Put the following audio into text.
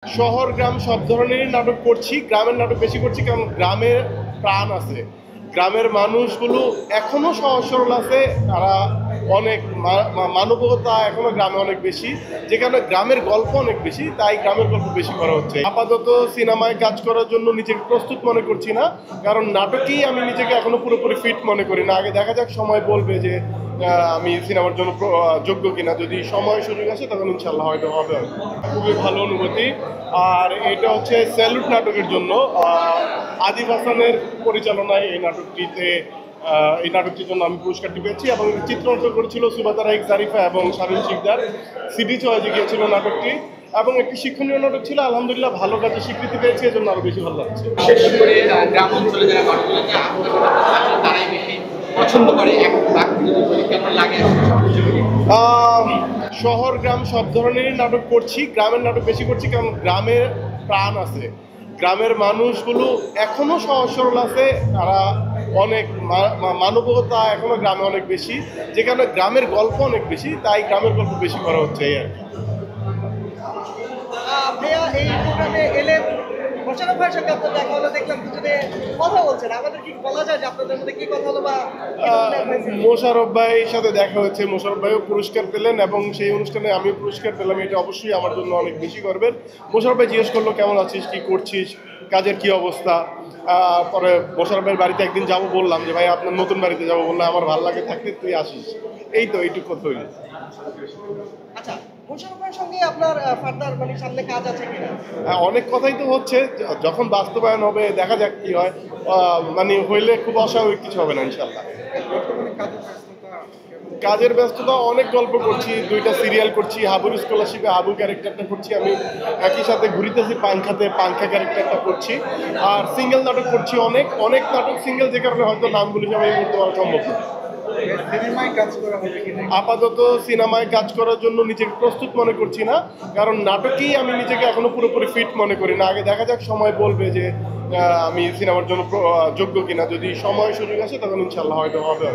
শহর গ্রাম সব ধরনেরই নাটক করছি। গ্রামের নাটক বেশি করছি কারণ গ্রামের প্রাণ আছে। গ্রামের মানুষগুলো এখনো সহজ সরল আছে। তারা অনেক মানবতা এখনো গ্রামে অনেক বেশি, যে কারণে গ্রামের গল্প অনেক বেশি, তাই গ্রামের গল্প বেশি করা হচ্ছে। আপাতত সিনেমায় কাজ করার জন্য নিজেকে প্রস্তুত মনে করছি না, কারণ নাটকেই আমি নিজেকে এখনো পুরোপুরি ফিট মনে করি না। আগে দেখা যাক, সময় বলবে যে আমি সিনেমার জন্য যোগ্য কিনা। যদি সময় সুযোগ আসে তখন ইনশাল্লাহ হয়তো হবে। খুবই ভালো অনুভূতি। আর এটা হচ্ছে স্যালুট নাটকের জন্য আদিব হাসানের পরিচালনায় এই নাটকটির জন্য আমি পুরস্কারটি পেয়েছি, এবং চিত্রাঙ্কন করেছিল সুবাতা রাইক জারিফা এবং শারীন শিকদার। সিডি চয়েজে গিয়েছিল নাটকটি, এবং একটি শিক্ষণীয় নাটক ছিল। আলহামদুলিল্লাহ ভালো কাজে স্বীকৃতি পেয়েছে, এজন্য আরো বেশি ভালো লাগছে। বিশেষ করে গ্রাম অঞ্চলে যারা ঘটনাতে তারাই বেশি পছন্দ করে। কেমন লাগে? শহর গ্রাম সব ধরনেরই নাটক করছি। গ্রামের নাটক বেশি করছি কারণ গ্রামের প্রাণ আছে। গ্রামের মানুষগুলো এখনো সহজ সরল আছে। তারা অনেক মানবতা এখনো গ্রামে অনেক বেশি, যে কারণে গ্রামের গল্প অনেক বেশি, তাই গ্রামের গল্প বেশি করা হচ্ছে এই আর কি। ভাইয়া এই প্রোগ্রামে এলেন, মোশাররফ ভাইয়ের সাথে আপনার দেখা হলো, দেখলাম দুজনে কথা বলছেন। আমাদের কি বলা যায় যে আপনাদের মধ্যে কি কথা হলো বা মোশাররফ ভাইয়ের সাথে দেখা হয়েছে। মোশাররফ ভাইও পুরস্কার পেলেন এবং সেই অনুষ্ঠানে আমিও পুরস্কার পেলাম। এটা অবশ্যই আমার জন্য অনেক বেশি গর্বের। মোশাররফ ভাই জিজ্ঞেস করলো কেমন আছিস, কি করছিস, কাজের কি অবস্থা। পরে মোশাররফ ভাইয়ের বাড়িতে একদিন যাবো বললাম, যে ভাই আপনার নতুন বাড়িতে যাবো, বললাম আমার ভালো লাগে থাকতে, তুই আসিস। এই তো এইটুকু কথা হইল। আচ্ছা, মোশাররফ ভাইয়ের সঙ্গে আপনার ফার্দার মানে সামনে কাজ আছে কিনা? অনেক কথাই তো হচ্ছে, যখন বাস্তবায়ন হবে দেখা যাক কি হয়। মানে হইলে খুব অস্বাভাবিক কিছু হবে না ইনশাল্লাহ। কাজের ব্যস্ততা অনেক, গল্প করছি, 2টা সিরিয়াল করছি। হাবুর স্কলারশিপে হাবু ক্যারেক্টারটা করছি আমি, একই সাথে ঘুরিতেছি পাংখাতে পাংখা ক্যারেক্টারটা করছি। আর সিঙ্গেল নাটক করছি, অনেক অনেক নাটক সিঙ্গেল, যে কারণে হয়তো নামগুলি সবাই বলতে পারা সম্ভব না। আপাতত সিনেমায় কাজ করার জন্য নিজেকে প্রস্তুত মনে করছি না, কারণ নাটকেই আমি নিজেকে এখনো পুরোপুরি ফিট মনে করি না। আগে দেখা যাক, সময় বলবে যে আমি সিনেমার জন্য যোগ্য কিনা। যদি সময় সুযোগ আসে তখন ইনশাল্লাহ হয়তো হবে।